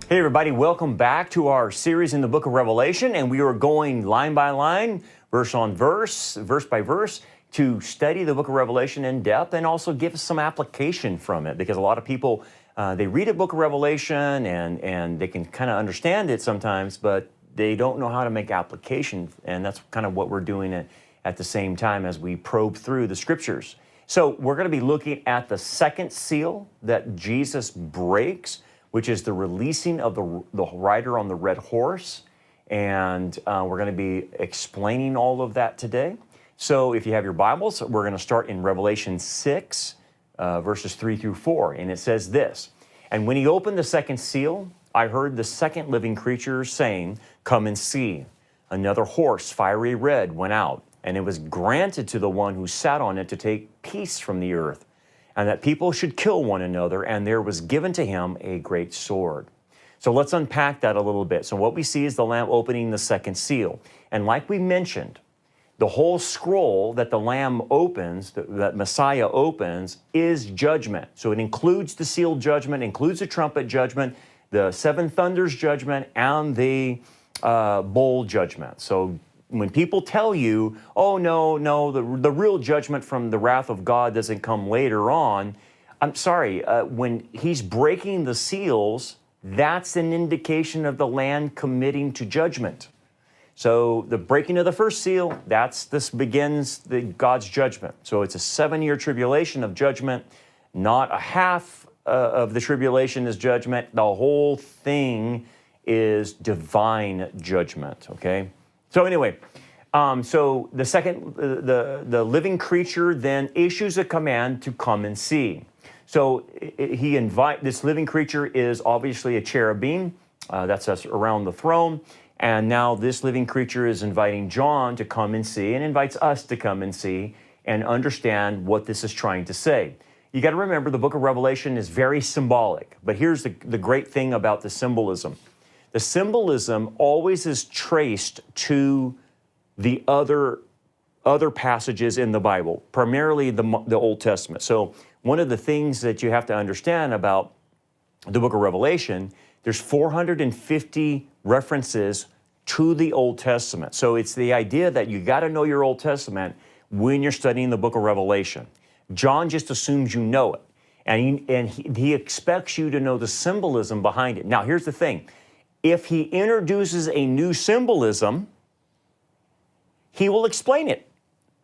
Hey everybody, welcome back to our series in the book of Revelation, and we are going line by line, verse on verse, verse by verse, to study the book of Revelation in depth and also give us some application from it, because a lot of people, they read a book of Revelation and they can kind of understand it sometimes, but they don't know how to make application, and that's kind of what we're doing at the same time as we probe through the scriptures. So we're going to be looking at the second seal that Jesus breaks, which is the releasing of the rider on the red horse. And we're going to be explaining all of that today. So if you have your Bibles, we're going to start in Revelation 6, verses 3 through 4. And it says this, "And when he opened the second seal, I heard the second living creature saying, 'Come and see.' Another horse, fiery red, went out, and it was granted to the one who sat on it to take peace from the earth, and that people should kill one another, and there was given to him a great sword." So let's unpack that a little bit. So what we see is the Lamb opening the second seal. And like we mentioned, the whole scroll that the Lamb opens, that Messiah opens, is judgment. So it includes the seal judgment, includes the trumpet judgment, the seven thunders judgment, and the bowl judgment. So when people tell you, oh, no, the real judgment from the wrath of God doesn't come later on, I'm sorry, when he's breaking the seals, that's an indication of the land committing to judgment. So the breaking of the first seal, this begins God's judgment. So it's a 7-year tribulation of judgment, not a half of the tribulation is judgment. The whole thing is divine judgment, okay? So anyway, so the second, the living creature then issues a command to come and see. So this living creature is obviously a cherubim, that's us around the throne. And now this living creature is inviting John to come and see, and invites us to come and see and understand what this is trying to say. You got to remember, the book of Revelation is very symbolic, but here's the great thing about the symbolism. The symbolism always is traced to the other passages in the Bible, primarily the Old Testament. So one of the things that you have to understand about the book of Revelation, there's 450 references to the Old Testament. So it's the idea that you got to know your Old Testament when you're studying the book of Revelation. John just assumes you know it, and he expects you to know the symbolism behind it. Now, here's the thing. If he introduces a new symbolism, he will explain it.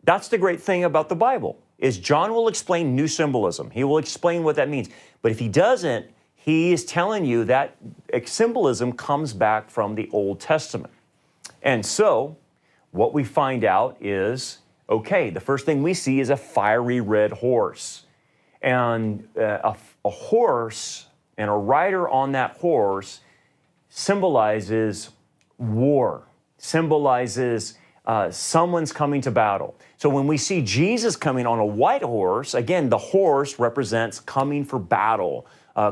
That's the great thing about the Bible, is John will explain new symbolism. He will explain what that means. But if he doesn't, he is telling you that symbolism comes back from the Old Testament. And so what we find out is, okay, the first thing we see is a fiery red horse. And a horse and a rider on that horse symbolizes war, symbolizes someone's coming to battle. So when we see Jesus coming on a white horse, again, the horse represents coming for battle,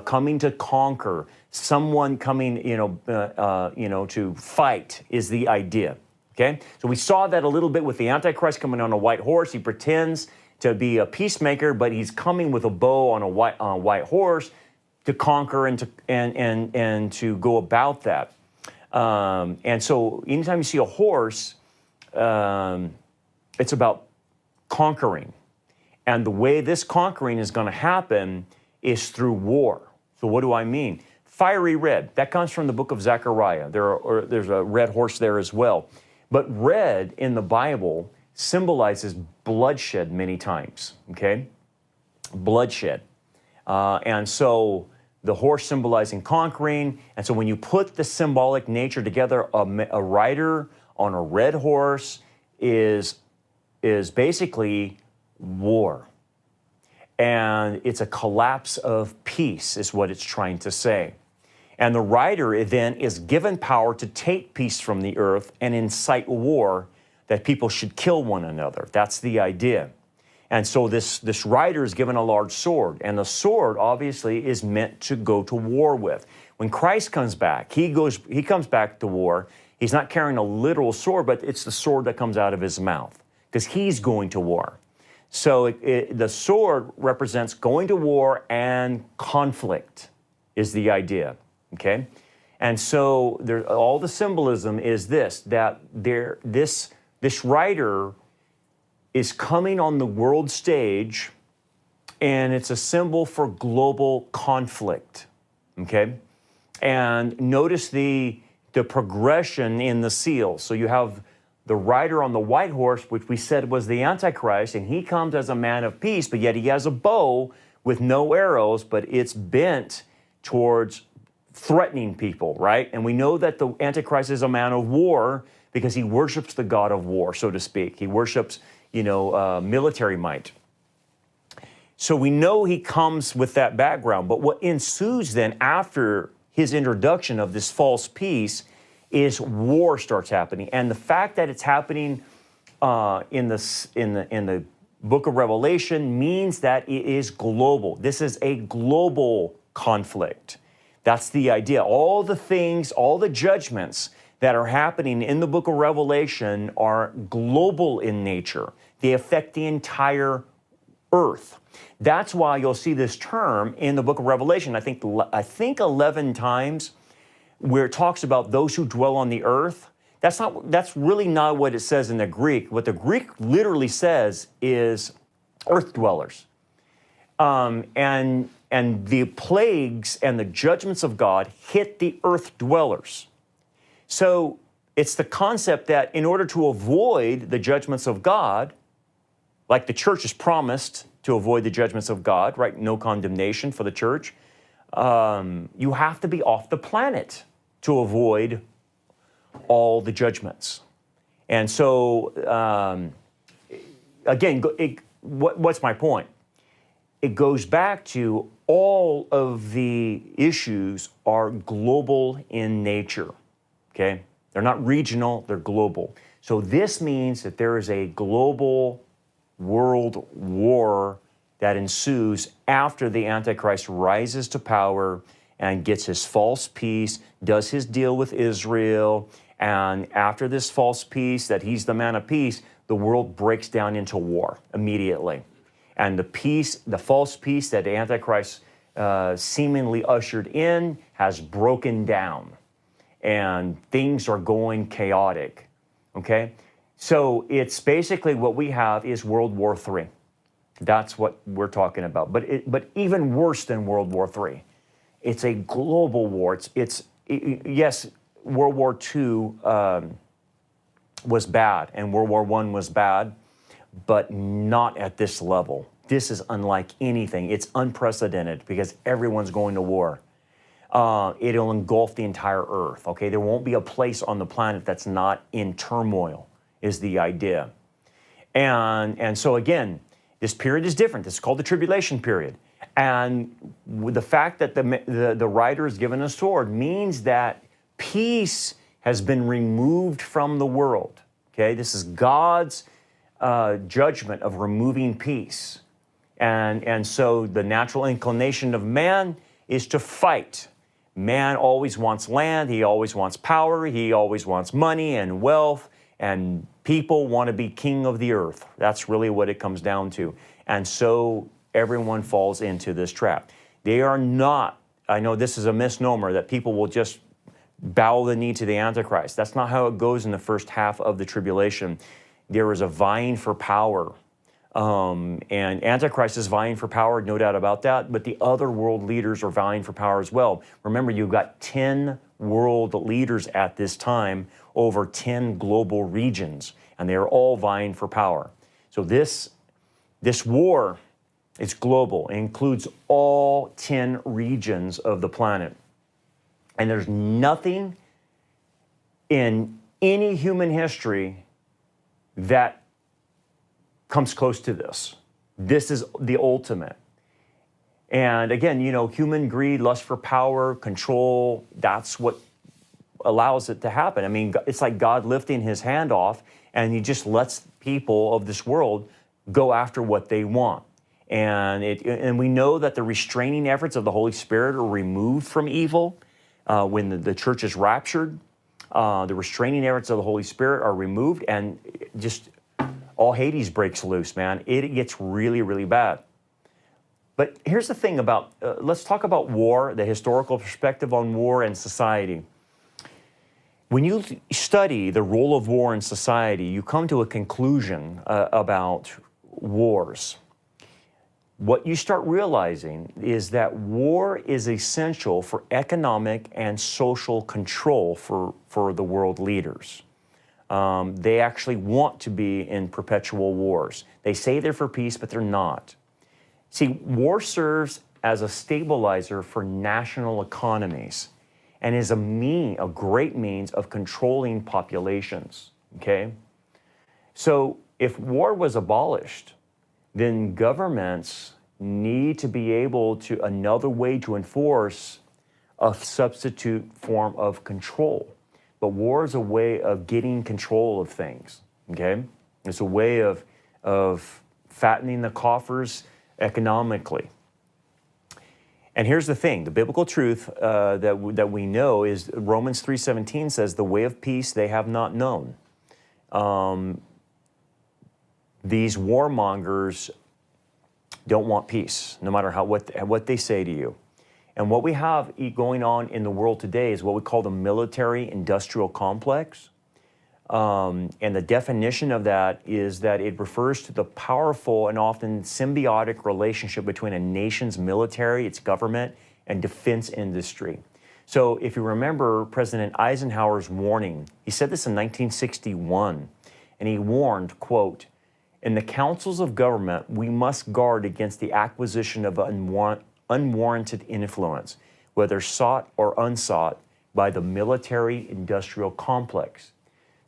coming to conquer, someone coming, to fight is the idea. Okay, so we saw that a little bit with the Antichrist coming on a white horse. He pretends to be a peacemaker, but he's coming with a bow on a white horse to conquer and to go about that. And so anytime you see a horse, it's about conquering. And the way this conquering is going to happen is through war. So what do I mean? Fiery red, that comes from the book of Zechariah. There's a red horse there as well. But red in the Bible symbolizes bloodshed many times, okay? Bloodshed. And so the horse symbolizing conquering. And so when you put the symbolic nature together, a rider on a red horse is basically war. And it's a collapse of peace is what it's trying to say. And the rider then is given power to take peace from the earth and incite war, that people should kill one another. That's the idea. And so this rider is given a large sword, and the sword obviously is meant to go to war with. When Christ comes back, he comes back to war. He's not carrying a literal sword, but it's the sword that comes out of his mouth, because he's going to war. So the sword represents going to war and conflict is the idea, okay? And so there, all the symbolism is this writer is coming on the world stage, and it's a symbol for global conflict, okay? And notice the progression in the seal. So you have the rider on the white horse, which we said was the Antichrist, and he comes as a man of peace, but yet he has a bow with no arrows, but it's bent towards threatening people, right? And we know that the Antichrist is a man of war because he worships the god of war, so to speak. He worships, military might. So we know he comes with that background. But what ensues then after his introduction of this false peace is war starts happening. And the fact that it's happening in the book of Revelation means that it is global. This is a global conflict. That's the idea. All the things, all the judgments that are happening in the book of Revelation are global in nature. They affect the entire earth. That's why you'll see this term in the book of Revelation, I think 11 times, where it talks about those who dwell on the earth. That's really not what it says in the Greek. What the Greek literally says is earth dwellers. And the plagues and the judgments of God hit the earth dwellers. So it's the concept that in order to avoid the judgments of God, like the church is promised to avoid the judgments of God, right? No condemnation for the church. You have to be off the planet to avoid all the judgments. And so, again, what's my point? It goes back to all of the issues are global in nature, okay? They're not regional, they're global. So this means that there is a global world war that ensues after the Antichrist rises to power and gets his false peace, does his deal with Israel, and after this false peace, that he's the man of peace, the world breaks down into war immediately. And the false peace that the Antichrist seemingly ushered in has broken down. And things are going chaotic, okay? So it's basically what we have is World War III. That's what we're talking about. But even worse than World War III, it's a global war. Yes, World War II was bad and World War I was bad, but not at this level. This is unlike anything. It's unprecedented because everyone's going to war. It'll engulf the entire earth, okay? There won't be a place on the planet that's not in turmoil, is the idea. And so again, this period is different. This is called the Tribulation period. And with the fact that the writer is given a sword means that peace has been removed from the world, okay? This is God's judgment of removing peace. And so the natural inclination of man is to fight. Man always wants land, he always wants power, he always wants money and wealth, and people want to be king of the earth. That's really what it comes down to. And so everyone falls into this trap. They are not, I know this is a misnomer, that people will just bow the knee to the Antichrist. That's not how it goes in the first half of the tribulation. There is a vying for power. And Antichrist is vying for power, no doubt about that, but the other world leaders are vying for power as well. Remember, you've got 10 world leaders at this time over 10 global regions, and they're all vying for power. So this war is global. It includes all 10 regions of the planet. And there's nothing in any human history that comes close to this. This is the ultimate. And again, human greed, lust for power, control, that's what allows it to happen. I mean, it's like God lifting his hand off and he just lets people of this world go after what they want. And we know that the restraining efforts of the Holy Spirit are removed from evil when the church is raptured. The restraining efforts of the Holy Spirit are removed, and just all Hades breaks loose, man. It gets really, really bad. But here's the thing about, let's talk about war, the historical perspective on war and society. When you study the role of war in society, you come to a conclusion about wars. What you start realizing is that war is essential for economic and social control for the world leaders. They actually want to be in perpetual wars. They say they're for peace, but they're not. See, war serves as a stabilizer for national economies and is a great means of controlling populations, okay? So if war was abolished, then governments need to be able to, another way to enforce a substitute form of control. But war is a way of getting control of things, okay? It's a way of fattening the coffers economically. And here's the thing, the biblical truth that we know is Romans 3:17 says, the way of peace they have not known. These warmongers don't want peace, no matter what they say to you. And what we have going on in the world today is what we call the military-industrial complex. And the definition of that is that it refers to the powerful and often symbiotic relationship between a nation's military, its government, and defense industry. So if you remember President Eisenhower's warning, he said this in 1961, and he warned, quote, "In the councils of government, we must guard against the acquisition of unwarranted influence, whether sought or unsought, by the military-industrial complex.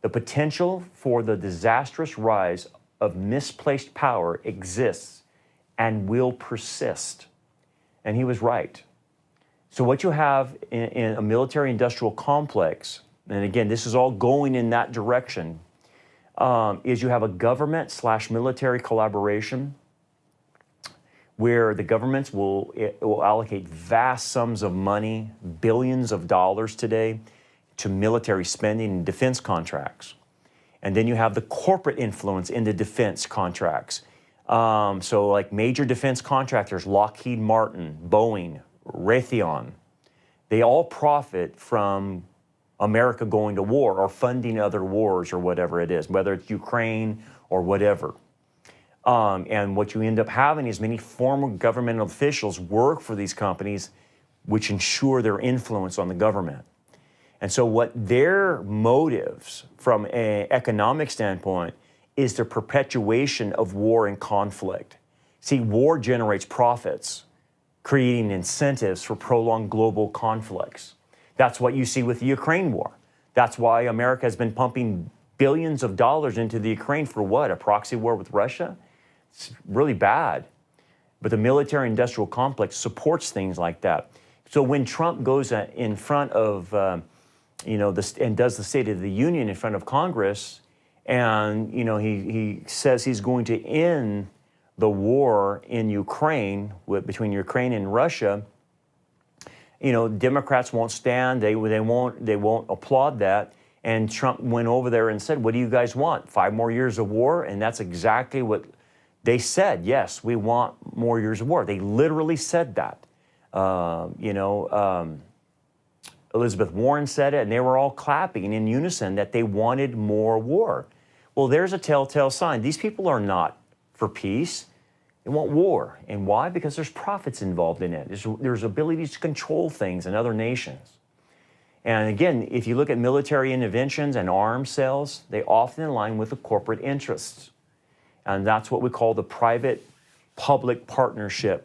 The potential for the disastrous rise of misplaced power exists and will persist." And he was right. So what you have in a military-industrial complex, and again, this is all going in that direction, is you have a government/military collaboration where the governments will allocate vast sums of money, billions of dollars today, to military spending and defense contracts. And then you have the corporate influence in the defense contracts. So like major defense contractors, Lockheed Martin, Boeing, Raytheon, they all profit from America going to war or funding other wars or whatever it is, whether it's Ukraine or whatever. And what you end up having is many former governmental officials work for these companies, which ensure their influence on the government. And so what their motives from an economic standpoint is the perpetuation of war and conflict. See, war generates profits, creating incentives for prolonged global conflicts. That's what you see with the Ukraine war. That's why America has been pumping billions of dollars into the Ukraine for what? A proxy war with Russia? It's really bad. But the military-industrial complex supports things like that. So when Trump goes in front of, and does the State of the Union in front of Congress, and he says he's going to end the war in Ukraine between Ukraine and Russia, Democrats won't stand. They won't applaud that. And Trump went over there and said, "What do you guys want? 5 more years of war?" And that's exactly what they said. Yes, we want more years of war. They literally said that. Elizabeth Warren said it, and they were all clapping in unison that they wanted more war. Well, there's a telltale sign. These people are not for peace. They want war. And why? Because there's profits involved in it. There's abilities to control things in other nations. And again, if you look at military interventions and arms sales, they often align with the corporate interests. And that's what we call the private-public partnership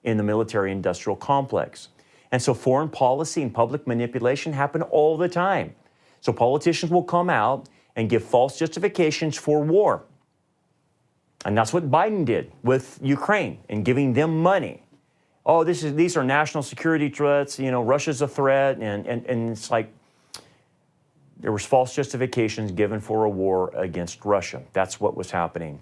in the military-industrial complex. And so foreign policy and public manipulation happen all the time. So politicians will come out and give false justifications for war. And that's what Biden did with Ukraine and giving them money. Oh, these are national security threats, Russia's a threat, and it's like there was false justifications given for a war against Russia. That's what was happening.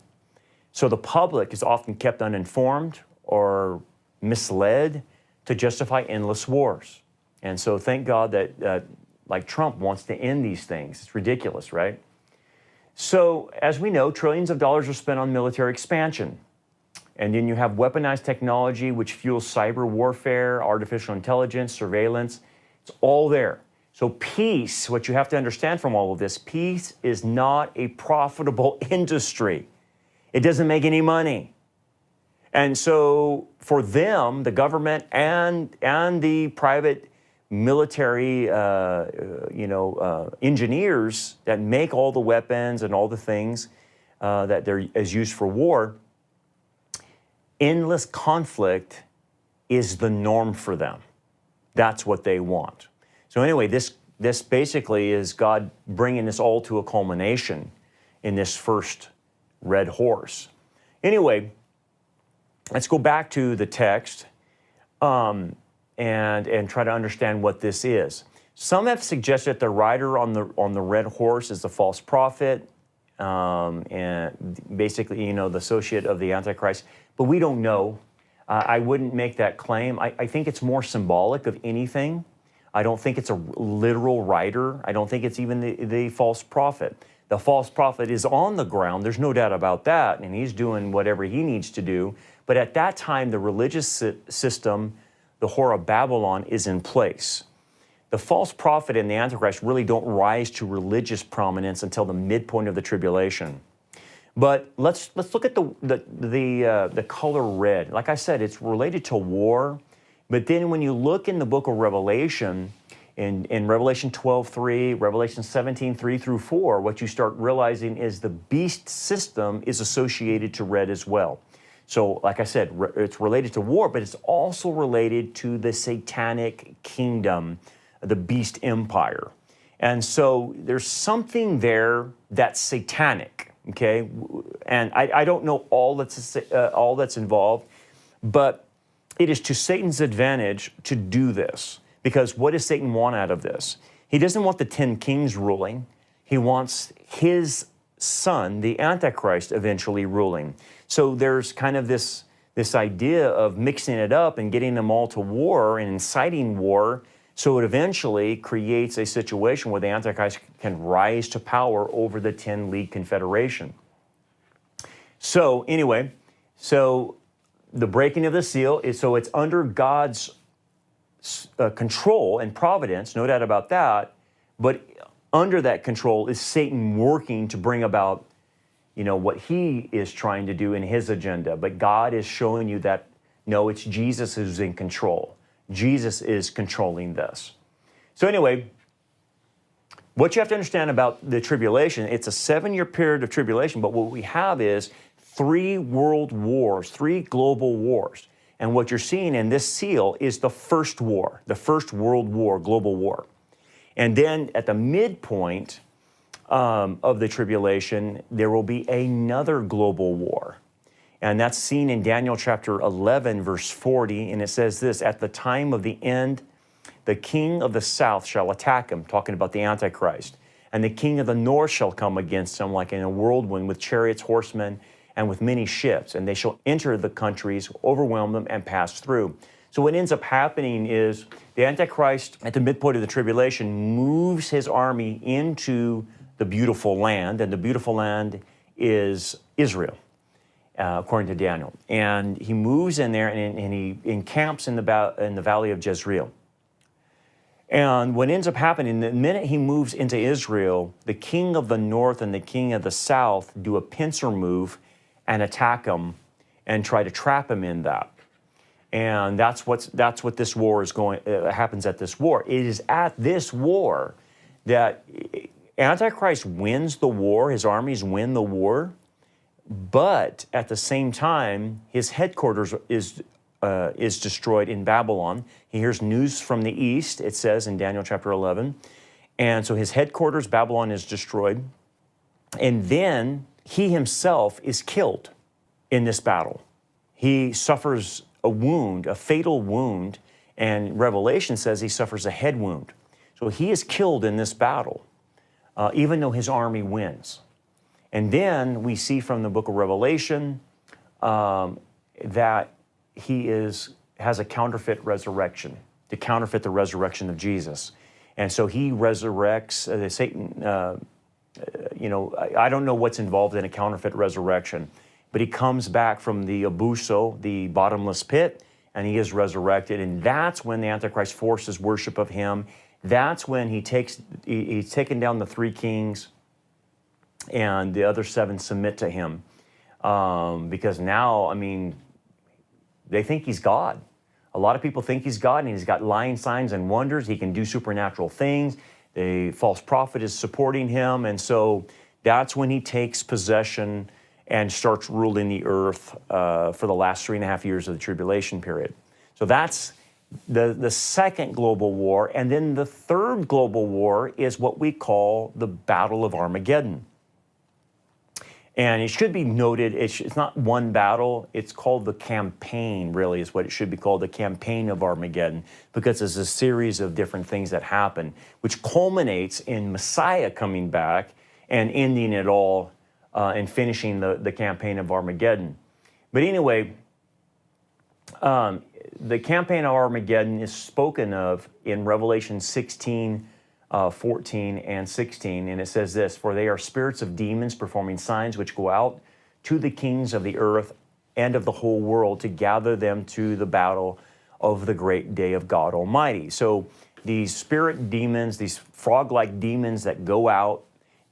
So the public is often kept uninformed or misled to justify endless wars. And so thank God that like Trump wants to end these things. It's ridiculous, right? So as we know, trillions of dollars are spent on military expansion. And then you have weaponized technology, which fuels cyber warfare, artificial intelligence, surveillance. It's all there. So peace, what you have to understand from all of this, peace is not a profitable industry. It doesn't make any money. And so for them, the government and the private military, engineers that make all the weapons and all the things that is used for war, endless conflict is the norm for them. That's what they want. So anyway, this basically is God bringing this all to a culmination in this first red horse. Anyway, let's go back to the text and try to understand what this is. Some have suggested the rider on the red horse is the false prophet, and basically, the associate of the Antichrist. But we don't know. I wouldn't make that claim. I think it's more symbolic of anything. I don't think it's a literal rider. I don't think it's even the false prophet. The false prophet is on the ground. There's no doubt about that, and he's doing whatever he needs to do. But at that time, the religious system, the whore of Babylon, is in place. The false prophet and the Antichrist really don't rise to religious prominence until the midpoint of the tribulation. But let's look at the color red. Like I said, it's related to war. But then when you look in the book of Revelation, in Revelation 12:3, Revelation 17:3 through 4, what you start realizing is the beast system is associated to red as well. So, like I said, it's related to war, but it's also related to the satanic kingdom, the beast empire. And so there's something there that's satanic, okay? And I don't know all that's involved, but it is to Satan's advantage to do this. Because what does Satan want out of this? He doesn't want the 10 kings ruling. He wants his son, the Antichrist, eventually ruling. So there's kind of this idea of mixing it up and getting them all to war and inciting war, so it eventually creates a situation where the Antichrist can rise to power over the 10-league confederation. So anyway, the breaking of the seal is, so it's under God's control and providence, no doubt about that, but under that control is Satan working to bring about, what he is trying to do in his agenda. But God is showing you that, no, it's Jesus who's in control. Jesus is controlling this. So anyway, what you have to understand about the tribulation, it's a 7-year period of tribulation, but what we have is 3 world wars, 3 global wars. And what you're seeing in this seal is the first war, the first world war, global war. And then at the midpoint of the tribulation, there will be another global war. And that's seen in Daniel chapter 11, verse 40. And it says this, at the time of the end, the king of the south shall attack him, talking about the Antichrist. And the king of the north shall come against him like in a whirlwind with chariots, horsemen, and with many ships. And they shall enter the countries, overwhelm them, and pass through. So what ends up happening is the Antichrist, at the midpoint of the tribulation, moves his army into the beautiful land, and the beautiful land is Israel, according to Daniel. And he moves in there, and he encamps in the valley of Jezreel. And what ends up happening, the minute he moves into Israel, the king of the north and the king of the south do a pincer move and attack him and try to trap him in that. And that's what this war is happens at this war. It is at this war that Antichrist wins the war, his armies win the war, but at the same time, his headquarters is destroyed in Babylon. He hears news from the east, it says in Daniel chapter 11. And so his headquarters, Babylon, is destroyed. And then he himself is killed in this battle. He suffers a wound, a fatal wound, and Revelation says he suffers a head wound. So he is killed in this battle, even though his army wins. And then we see from the book of Revelation that he has a counterfeit resurrection, to counterfeit the resurrection of Jesus. And so he resurrects, Satan, I don't know what's involved in a counterfeit resurrection, but he comes back from the abuso, the bottomless pit, and he is resurrected. And that's when the Antichrist forces worship of him That's when he's taken down the 3 kings, and the other 7 submit to him, because now, I mean, they think he's God. A lot of people think he's God, and he's got lying signs and wonders. He can do supernatural things. The false prophet is supporting him, and so that's when he takes possession and starts ruling the earth for the last 3.5 years of the tribulation period. So that's the second global war. And then the third global war is what we call the Battle of Armageddon. And it should be noted, it's not one battle, it's called the campaign, really, is what it should be called, the campaign of Armageddon, because it's a series of different things that happen, which culminates in Messiah coming back and ending it all and finishing the campaign of Armageddon. But anyway, the campaign of Armageddon is spoken of in Revelation 16, 14 and 16, and it says this: "For they are spirits of demons performing signs which go out to the kings of the earth and of the whole world to gather them to the battle of the great day of God Almighty." So these spirit demons, these frog-like demons that go out,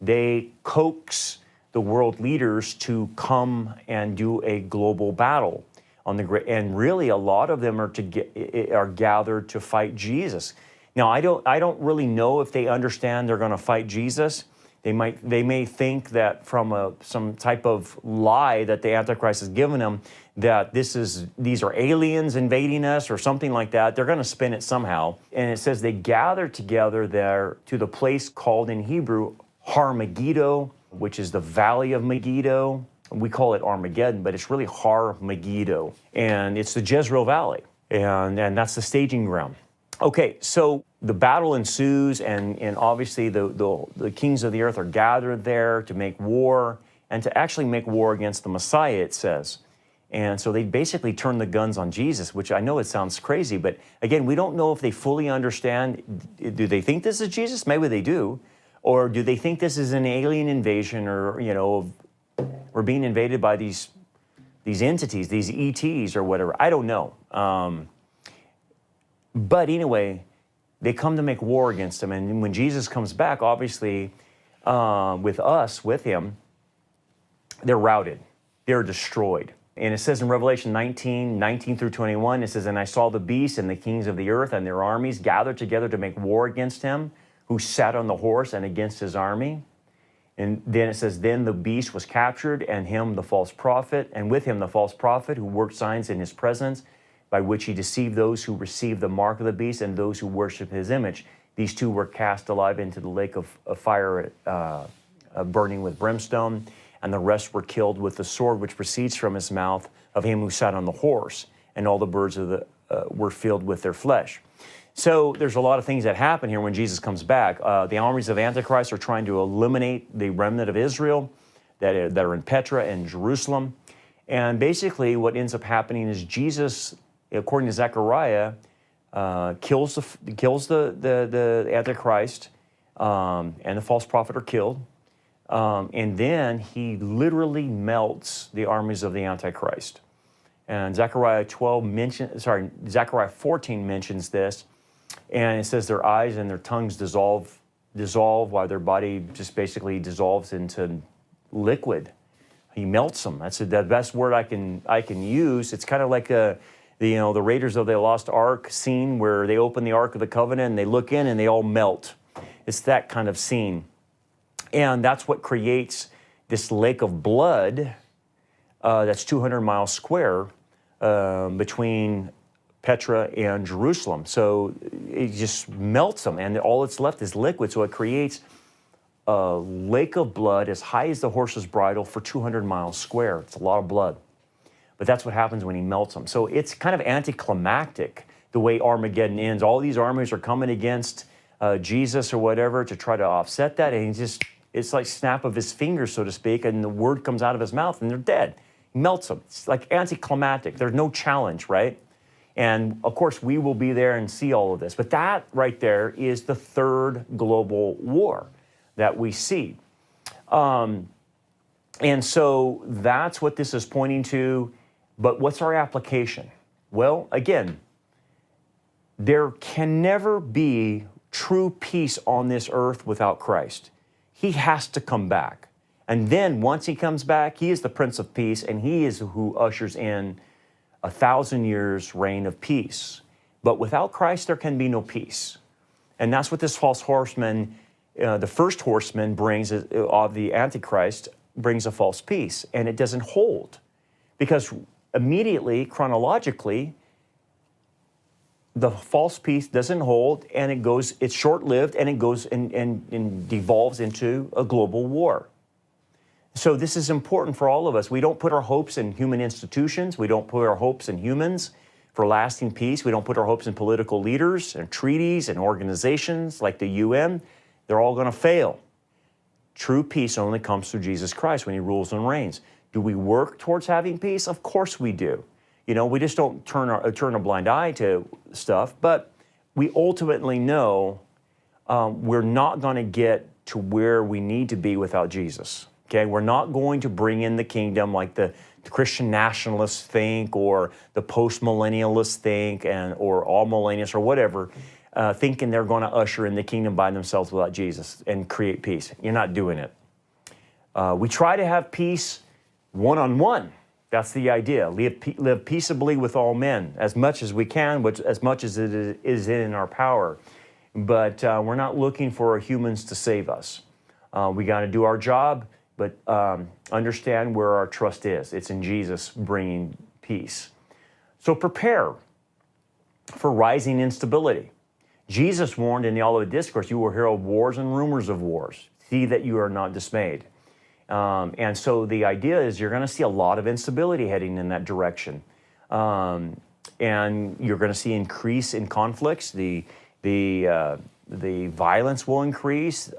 they coax the world leaders to come and do a global battle on the great, and really a lot of them are gathered to fight Jesus. Now, I don't really know if they understand they're going to fight Jesus. They may think that from some type of lie that the Antichrist has given them, that these are aliens invading us or something like that. They're going to spin it somehow. And it says they gather together there to the place called in Hebrew Har Megiddo, which is the Valley of Megiddo. We call it Armageddon, but it's really Har Megiddo. And it's the Jezreel Valley. And that's the staging ground. Okay, so the battle ensues, and obviously the kings of the earth are gathered there to make war, and to actually make war against the Messiah, it says. And so they basically turn the guns on Jesus, which I know it sounds crazy, but again, we don't know if they fully understand. Do they think this is Jesus? Maybe they do. Or do they think this is an alien invasion, or, you know, we're being invaded by these entities, these ETs or whatever? I don't know. But anyway, they come to make war against him. And when Jesus comes back, obviously, with him, they're routed. They're destroyed. And it says in Revelation 19 through 21, it says, "And I saw the beast and the kings of the earth and their armies gathered together to make war against him, who sat on the horse, and against his army. And then it says, then the beast was captured, and him the false prophet, and with him the false prophet, who worked signs in his presence, by which he deceived those who received the mark of the beast and those who worship his image. These two were cast alive into the lake of fire burning with brimstone, and the rest were killed with the sword which proceeds from his mouth of him who sat on the horse, and all the birds were filled with their flesh." So there's a lot of things that happen here when Jesus comes back. The armies of Antichrist are trying to eliminate the remnant of Israel that are in Petra and Jerusalem. And basically what ends up happening is Jesus, according to Zechariah, kills the Antichrist, and the false prophet are killed. And then he literally melts the armies of the Antichrist. And Zechariah 14 mentions this. And it says their eyes and their tongues dissolve while their body just basically dissolves into liquid. He melts them. That's the best word I can use. It's kind of like the Raiders of the Lost Ark scene where they open the Ark of the Covenant and they look in and they all melt. It's that kind of scene. And that's what creates this lake of blood that's 200 miles square between Petra and Jerusalem. So it just melts them, and all that's left is liquid. So it creates a lake of blood as high as the horse's bridle for 200 miles square. It's a lot of blood. But that's what happens when he melts them. So it's kind of anticlimactic the way Armageddon ends. All these armies are coming against Jesus or whatever to try to offset that, and it's like snap of his fingers, so to speak, and the word comes out of his mouth and they're dead. He melts them. It's like anticlimactic. There's no challenge, right? And of course, we will be there and see all of this. But that right there is the third global war that we see. And so that's what this is pointing to. But what's our application? Well, again, there can never be true peace on this earth without Christ. He has to come back. And then once he comes back, he is the Prince of Peace, and he is who ushers in 1,000 years reign of peace. But without Christ, there can be no peace. And that's what this false horseman, the first horseman brings of the Antichrist, brings a false peace. And it doesn't hold. Because immediately, chronologically, the false peace doesn't hold, and it's short-lived, and it goes and devolves into a global war. So this is important for all of us. We don't put our hopes in human institutions. We don't put our hopes in humans for lasting peace. We don't put our hopes in political leaders and treaties and organizations like the UN. They're all going to fail. True peace only comes through Jesus Christ when he rules and reigns. Do we work towards having peace? Of course we do. You know, we just don't turn a blind eye to stuff, but we ultimately know we're not going to get to where we need to be without Jesus. Okay, we're not going to bring in the kingdom like the Christian nationalists think, or the post-millennialists think, or all millennials or whatever, thinking they're going to usher in the kingdom by themselves without Jesus and create peace. You're not doing it. We try to have peace one-on-one. That's the idea. Live peaceably with all men as much as we can, as much as it is in our power. But we're not looking for humans to save us. We got to do our job, but understand where our trust is. It's in Jesus bringing peace. So prepare for rising instability. Jesus warned in the Olivet Discourse, you will hear of wars and rumors of wars. See that you are not dismayed. And so the idea is you're going to see a lot of instability heading in that direction. And you're going to see increase in conflicts. The violence will increase.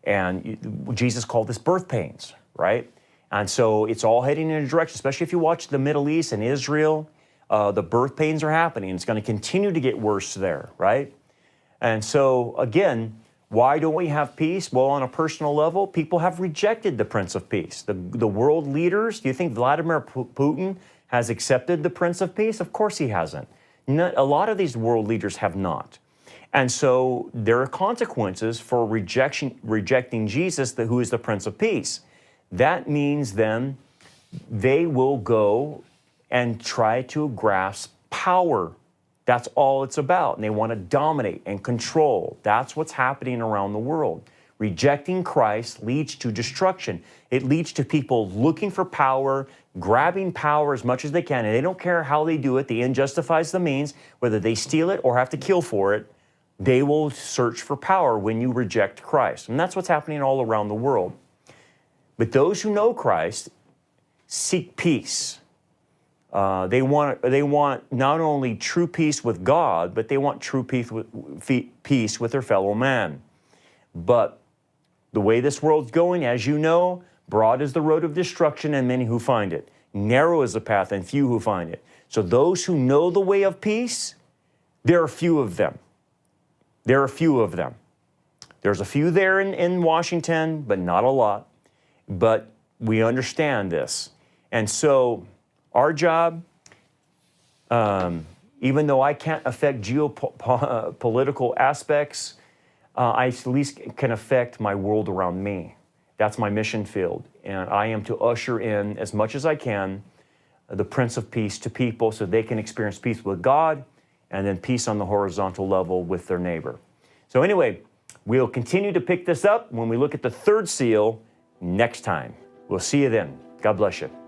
And Jesus called this birth pains, right? And so it's all heading in a direction, especially if you watch the Middle East and Israel, the birth pains are happening. It's going to continue to get worse there, right? And so, again, why don't we have peace? Well, on a personal level, people have rejected the Prince of Peace. The world leaders, do you think Vladimir Putin has accepted the Prince of Peace? Of course he hasn't. A lot of these world leaders have not. And so there are consequences for rejecting Jesus, who is the Prince of Peace. That means then they will go and try to grasp power. That's all it's about. And they want to dominate and control. That's what's happening around the world. Rejecting Christ leads to destruction. It leads to people looking for power, grabbing power as much as they can, and they don't care how they do it. The end justifies the means, whether they steal it or have to kill for it. They will search for power when you reject Christ. And that's what's happening all around the world. But those who know Christ seek peace. They want not only true peace with God, but they want true peace with their fellow man. But the way this world's going, as you know, broad is the road of destruction and many who find it. Narrow is the path and few who find it. So those who know the way of peace, there are few of them. There are few of them. There's a few there in Washington, but not a lot. But we understand this. And so our job, even though I can't affect geopolitical aspects, I at least can affect my world around me. That's my mission field. And I am to usher in, as much as I can, the Prince of Peace to people so they can experience peace with God and then peace on the horizontal level with their neighbor. So anyway, we'll continue to pick this up when we look at the third seal next time. We'll see you then. God bless you.